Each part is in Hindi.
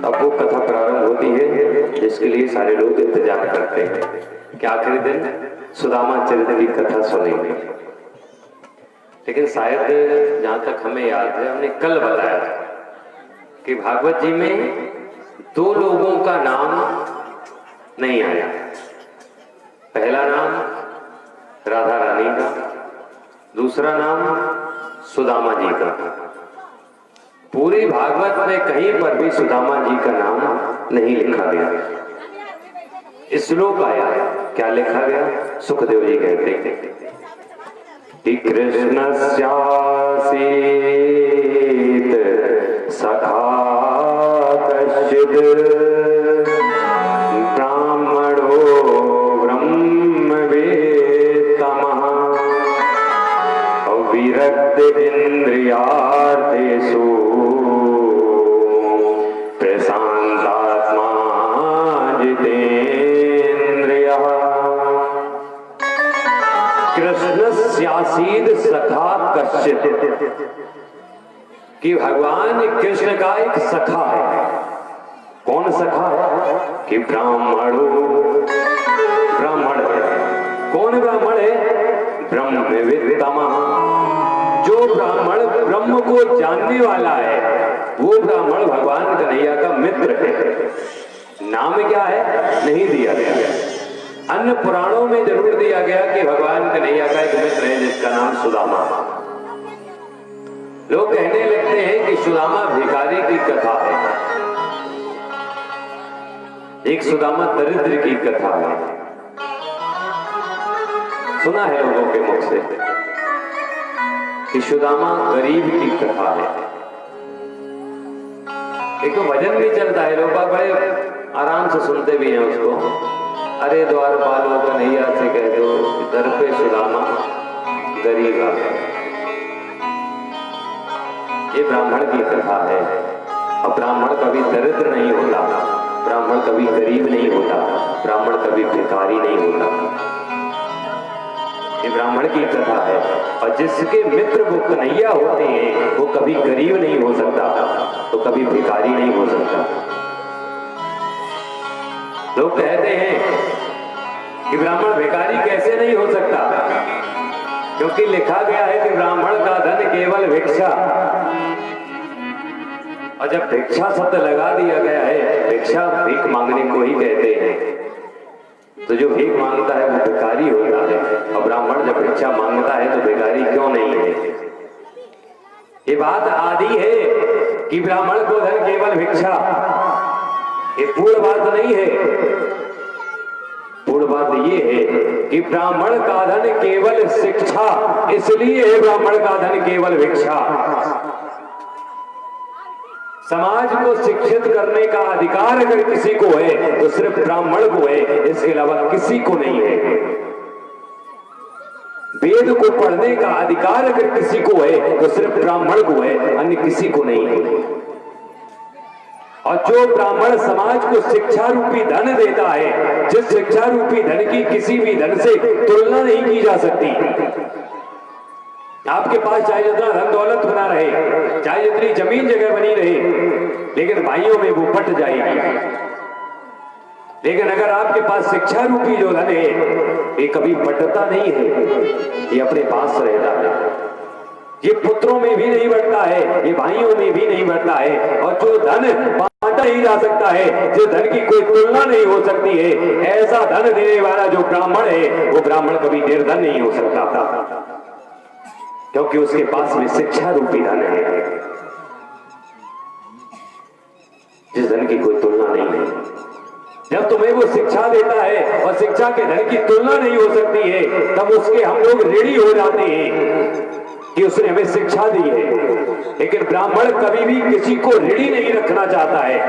अब वो कथा प्रारंभ होती है जिसके लिए सारे लोग इंतजार करते हैं कि आखिरी दिन सुदामा चरित्र की कथा सुनेंगे। लेकिन शायद जहां तक हमें याद है, हमने कल बताया था कि भागवत जी में दो लोगों का नाम नहीं आया। पहला नाम राधा रानी का, दूसरा नाम सुदामा जी का। पूरे भागवत में कहीं पर भी सुदामा जी का नाम नहीं लिखा गया। श्लोक आया, क्या लिखा गया? सुखदेव जी कहते हैं कि कृष्णस्यासीत सखा कश्चित् ब्राह्मणो ब्रह्मवेत्तमः अविरक्त इंद्रियार्थेषु प्रशान्तात्मा जितेन्द्रियः। कृष्णस्यासीद सखा कश्चित्, कि भगवान कृष्ण का एक सखा है। कौन सखा है? कि ब्राह्मणो, ब्राह्मण है। कौन ब्राह्मण है? ब्रह्मवेत्तमः, जो ब्राह्मण ब्रह्म को जानने वाला है वो ब्राह्मण भगवान कन्हैया का मित्र है। नाम क्या है? नहीं दिया गया। अन्य पुराणों में जरूर दिया गया कि भगवान कन्हैया का एक मित्र है जिसका नाम सुदामा। लोग कहने लगते हैं कि सुदामा भिखारी की कथा है, एक सुदामा दरिद्र की कथा है। सुना है लोगों के मुख से कि सुदामा गरीब की कथा है। एक तो भजन भी चलता है, लोग बड़े आराम से सुनते भी हैं उसको। अरे द्वारपालो कन्हैया से कह दो दर पे सुदामा गरीब आ गया। ये ब्राह्मण की कथा है। अब ब्राह्मण कभी दरिद्र नहीं होता, ब्राह्मण कभी गरीब नहीं होता, ब्राह्मण कभी भिखारी नहीं होता। ये ब्राह्मण की कथा है। और जिसके मित्र वो कन्हैया होते हैं वो कभी गरीब नहीं हो सकता तो कभी भिखारी नहीं हो सकता। लोग कहते हैं कि ब्राह्मण भिखारी कैसे नहीं हो सकता, क्योंकि लिखा गया है कि ब्राह्मण का धन केवल भिक्षा। और जब भिक्षा शब्द लगा दिया गया है, भिक्षा भीख मांगने को ही कहते हैं, तो जो भीख मांगता है वो भिखारी होता है। और ब्राह्मण जब भिक्षा मांगता है तो भिखारी क्यों नहीं है? ये बात आदि है कि ब्राह्मण को धन केवल भिक्षा, ये पूर्ण बात नहीं है। पूर्ण बात ये है कि ब्राह्मण का धन केवल शिक्षा, इसलिए है ब्राह्मण का धन केवल भिक्षा। समाज को शिक्षित करने का अधिकार अगर किसी को है तो सिर्फ ब्राह्मण को है, इसके अलावा किसी को नहीं है। वेद को पढ़ने का अधिकार अगर किसी को है तो सिर्फ ब्राह्मण को है, अन्य किसी को नहीं है। और जो ब्राह्मण समाज को शिक्षा रूपी धन देता है, जिस शिक्षा रूपी धन की किसी भी धन से तुलना नहीं की जा सकती। आपके पास चाहे जितना धन दौलत बना रहे, चाहे जितनी जमीन जगह बनी रहे, लेकिन भाइयों में वो बट जाएगी। लेकिन अगर आपके पास शिक्षा रूपी जो धन है ये कभी बटता नहीं है, ये अपने पास रहता है। ये पुत्रों में भी नहीं बढ़ता है, ये भाइयों में भी नहीं बढ़ता है। और जो धन बांटा ही जा सकता है, जिस धन की कोई तुलना नहीं हो सकती है, ऐसा धन देने वाला जो ब्राह्मण है वो ब्राह्मण कभी निर्धन नहीं हो सकता, क्योंकि उसके पास में शिक्षा रूपी धन है, जिस धन की कोई तुलना नहीं है। जब तुम्हें वो शिक्षा देता है और शिक्षा के धन की तुलना नहीं हो सकती है, तब उसके हम लोग ऋणी हो जाते हैं कि उसने हमें शिक्षा दी है। लेकिन ब्राह्मण कभी भी किसी को ऋणी नहीं रखना चाहता है,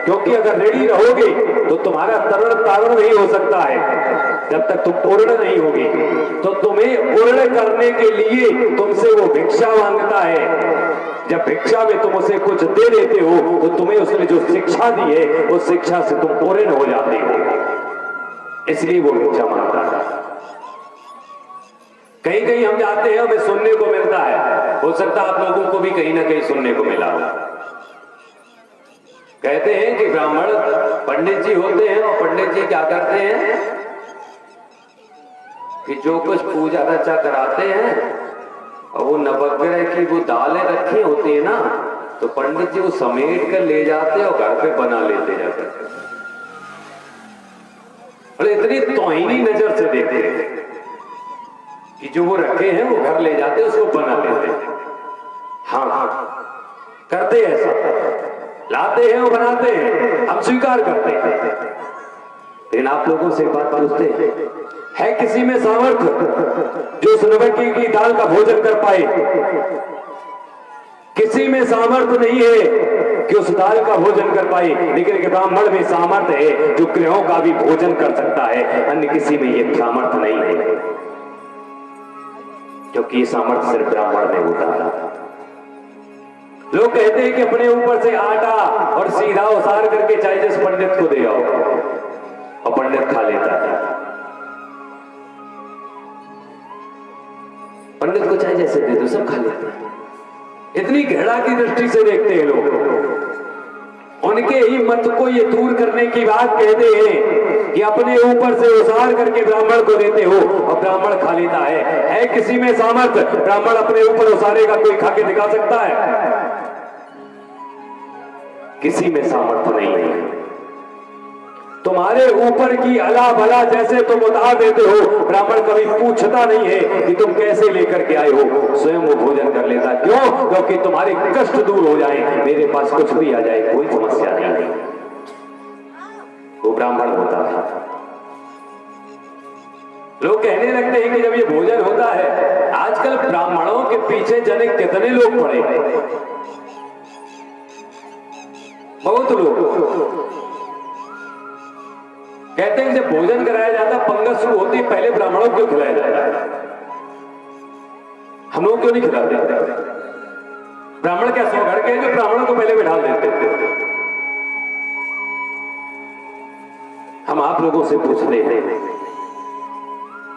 क्योंकि अगर ऋणी रहोगे तो तुम्हारा तरण तारण नहीं हो सकता है। जब तक तुम पूर्ण नहीं होगे तो तुम्हें पूर्ण करने के लिए तुमसे वो भिक्षा मांगता है। जब भिक्षा में तुम उसे कुछ दे देते हो तो तुम्हें उसने जो शिक्षा दी है उस शिक्षा से तुम पूर्ण हो जाते हो, इसलिए वो भिक्षा मांगता है। कहीं कहीं हम जाते हैं, हमें सुनने को मिलता है, हो सकता है आप लोगों को भी कहीं ना कहीं सुनने को मिला हो कहते हैं कि ब्राह्मण पंडित जी होते हैं और पंडित जी क्या करते हैं कि जो कुछ पूजा अर्चा कराते हैं और वो नवग्रह की वो दालें रखी होती है ना, तो पंडित जी वो समेट कर ले जाते और घर पे बना लेते जाकर। अरे इतनी तौहीनी नजर से देखते हैं कि जो वो रखे हैं वो घर ले जाते उसको बना लेते हैं। हाँ हाँ करते हैं, ऐसा लाते हैं और बनाते हैं, हम स्वीकार करते हैं। लेकिन आप लोगों से एक बात पूछते हैं, है किसी में सामर्थ्य जो उस नवग्रह की दाल का भोजन कर पाए? किसी में सामर्थ्य नहीं है कि उस दाल का भोजन कर पाए, लेकिन ब्राह्मण में सामर्थ्य है जो ग्रहों का भी भोजन कर सकता है। अन्य किसी में यह सामर्थ्य नहीं है, क्योंकि ये सामर्थ्य सिर्फ ब्राह्मण में होता है। लोग कहते हैं कि अपने ऊपर से आटा और सीधा उसार करके चाहे जिस पंडित को दे आओ और पंडित खा लेता है। पंडित को चाहे जैसे दे दो सब खा लेता है। इतनी घृणा की दृष्टि से देखते हैं लोग। उनके ही मत को ये दूर करने की बात कहते हैं कि अपने ऊपर से उसार करके ब्राह्मण को देते हो और ब्राह्मण खा लेता है किसी में सामर्थ्य? ब्राह्मण अपने ऊपर उसारेगा, कोई खा के दिखा सकता है? किसी में सामर्थ्य नहीं है। तुम्हारे ऊपर की अला भला जैसे तुम उतार देते हो, ब्राह्मण कभी पूछता नहीं है कि तुम कैसे लेकर के आए हो, स्वयं वो भोजन कर लेता। क्यों? क्योंकि तुम्हारे कष्ट दूर हो जाए, मेरे पास कुछ भी आ जाए कोई समस्या नहीं है। वो ब्राह्मण होता था। लोग कहने लगते हैं कि जब ये भोजन होता है, आजकल ब्राह्मणों के पीछे जाने कितने लोग पड़े हैं, बहुत लोग कहते हैं जब भोजन कराया जाता, पंगत शुरू होती, पहले ब्राह्मणों को खिलाया जाता है। हम लोग क्यों नहीं खिलाते? ब्राह्मण क्या सौ घर के हैं जो ब्राह्मणों को पहले बिठा देते थे? हम आप लोगों से पूछते हैं,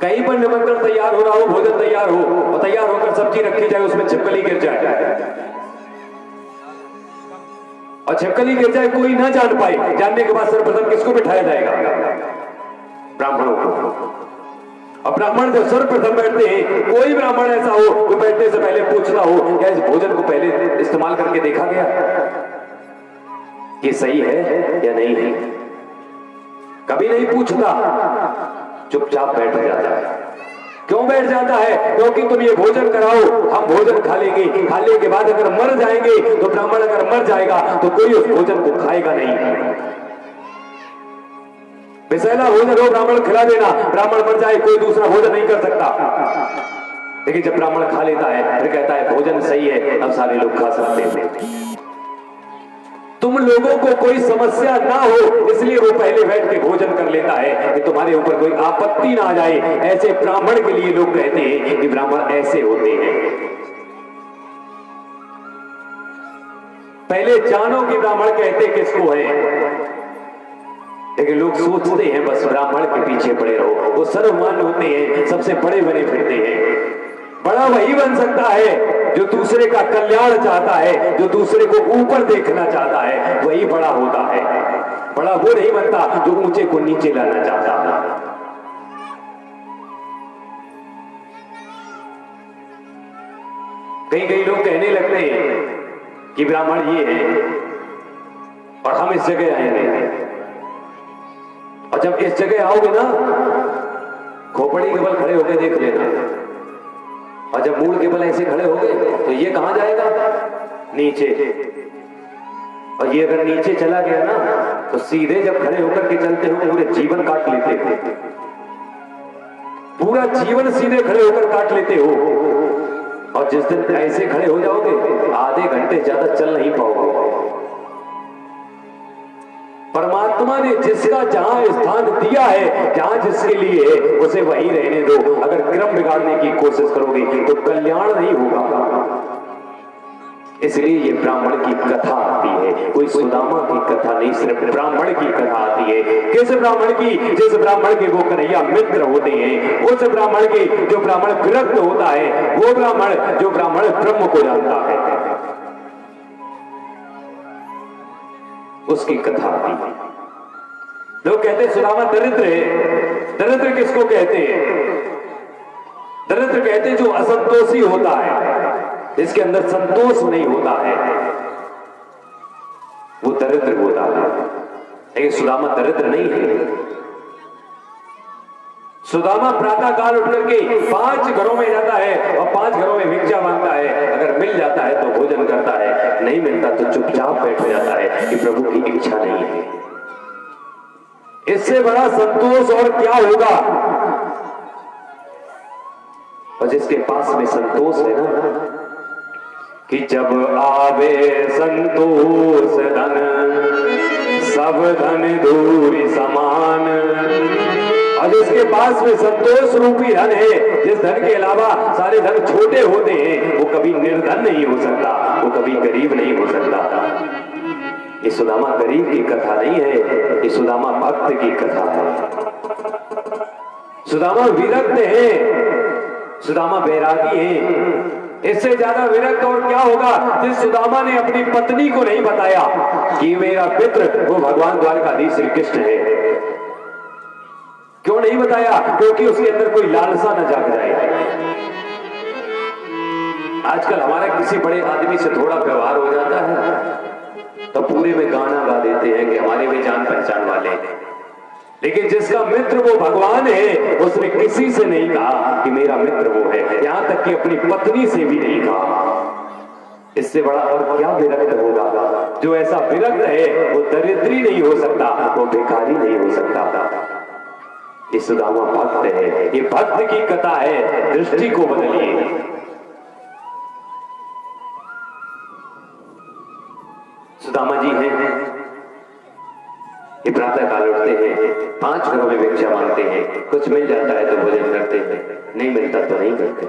कहीं पर निमंत्रण तैयार हो रहा हो, भोजन तैयार हो और तैयार होकर सब्जी रखी जाए, उसमें छिपकली गिर जाए और छिपकली गिर जाए, कोई ना जान पाए, जानने के बाद सर्वप्रथम किसको बिठाया जाएगा? ब्राह्मणों को। और ब्राह्मण जब सर्वप्रथम बैठते हैं, कोई ब्राह्मण ऐसा हो जो बैठने से पहले पूछना हो क्या इस भोजन को पहले इस्तेमाल करके देखा गया कि सही है या नहीं है? कभी नहीं पूछता, चुपचाप बैठ जाता है। क्यों बैठ जाता है? क्योंकि तुम ये भोजन कराओ, हम भोजन खा लेंगे, खाने के बाद अगर मर जाएंगे तो ब्राह्मण अगर मर जाएगा तो कोई उस भोजन को खाएगा नहीं। विषैला भोजन हो, ब्राह्मण खिला देना, ब्राह्मण मर जाए कोई दूसरा भोजन नहीं कर सकता। लेकिन जब ब्राह्मण खा लेता है फिर कहता है भोजन सही है, अब सारे लोग खा सकते हैं। तुम लोगों को कोई समस्या ना हो इसलिए वो पहले बैठ के भोजन कर लेता है कि तुम्हारे ऊपर कोई आपत्ति ना आ जाए। ऐसे ब्राह्मण के लिए लोग कहते हैं कि ब्राह्मण ऐसे होते हैं। पहले जानो कि ब्राह्मण कहते किसको है, लेकिन लोग सोचते हैं बस ब्राह्मण के पीछे पड़े रहो, वो सर्वमान्य होते हैं, सबसे बड़े बने फिरते हैं। बड़ा वही बन सकता है जो दूसरे का कल्याण चाहता है, जो दूसरे को ऊपर देखना चाहता है, वही बड़ा होता है। बड़ा वो नहीं बनता जो ऊंचे को नीचे लाना चाहता है। कई लोग कहने लगते हैं कि ब्राह्मण ये है और हम इस जगह आएंगे, और जब इस जगह आओगे ना खोपड़ी के बल खड़े होकर देख लेना, और जब मूल के बल ऐसे खड़े हो गए तो ये कहां जाएगा? नीचे। और ये अगर नीचे चला गया ना तो सीधे जब खड़े होकर के चलते हो पूरे जीवन काट लेते हो, पूरा जीवन सीधे खड़े होकर काट लेते हो। और जिस दिन ऐसे खड़े हो जाओगे आधे घंटे ज्यादा चल नहीं पाओगे। परमात्मा ने जिसका जहां स्थान दिया है, जहां जिसके लिए है, उसे वहीं रहने दो। अगर क्रम बिगाड़ने की कोशिश करोगे तो कल्याण नहीं होगा। इसलिए ये ब्राह्मण की कथा आती है, कोई सुदामा की कथा नहीं, सिर्फ ब्राह्मण की कथा आती है। किस ब्राह्मण की? जिस ब्राह्मण के वो कन्हैया मित्र होते हैं, उस ब्राह्मण के जो ब्राह्मण विरक्त होता है, वो ब्राह्मण जो ब्राह्मण ब्रह्म को जानता है। उसकी कथा आती है। लोग कहते सुदामा दरिद्र है। दरिद्र किसको कहते हैं? दरिद्र कहते जो असंतोषी होता है, जिसके अंदर संतोष नहीं होता है, वो दरिद्र होता है। लेकिन सुदामा दरिद्र नहीं है। सुदामा प्रातः काल उठ करके 5 घरों में जाता है और 5 घरों में भिक्षा मांगता है। अगर मिल जाता है तो भोजन करता है, नहीं मिलता तो चुपचाप बैठ जाता है कि प्रभु की इच्छा नहीं है। इससे बड़ा संतोष और क्या होगा? और जिसके पास में संतोष है ना, कि जब आवे संतोष धन सब धन दूरी समान। और जिसके पास में संतोष रूपी धन है, जिस धन के अलावा सारे धन छोटे होते हैं, वो कभी निर्धन नहीं हो सकता, वो कभी गरीब नहीं हो सकता। ये सुदामा गरीब की कथा नहीं है, ये सुदामा भक्त की कथा है। सुदामा विरक्त है, सुदामा बैरागी है। इससे ज्यादा विरक्त और क्या होगा? जिस सुदामा ने अपनी पत्नी को नहीं बताया कि मेरा पितृ वो भगवान द्वारकाधीश श्री कृष्ण है। क्यों नहीं बताया? क्योंकि उसके अंदर कोई लालसा न जाग जाए। आजकल हमारा किसी बड़े आदमी से थोड़ा व्यवहार हो जाता है तो पूरे में गाना गा देते हैं कि हमारे भी जान पहचान वाले हैं। लेकिन जिसका मित्र वो भगवान है, उसने किसी से नहीं कहा कि मेरा मित्र वो है, यहां तक कि अपनी पत्नी से भी नहीं कहा। इससे बड़ा और क्या विरक्त होगा? जो ऐसा विरक्त है वो दरिद्री नहीं हो सकता, वो भिखारी नहीं हो सकता। ये सुदामा भक्त है, ये भक्त की कथा है। दृष्टि को बदलिए। सुदामा जी हैं, ये प्रातः काल उठते हैं, 5 घरों में भिक्षा मांगते हैं। कुछ मिल जाता है तो भोजन करते हैं, नहीं मिलता तो नहीं करते।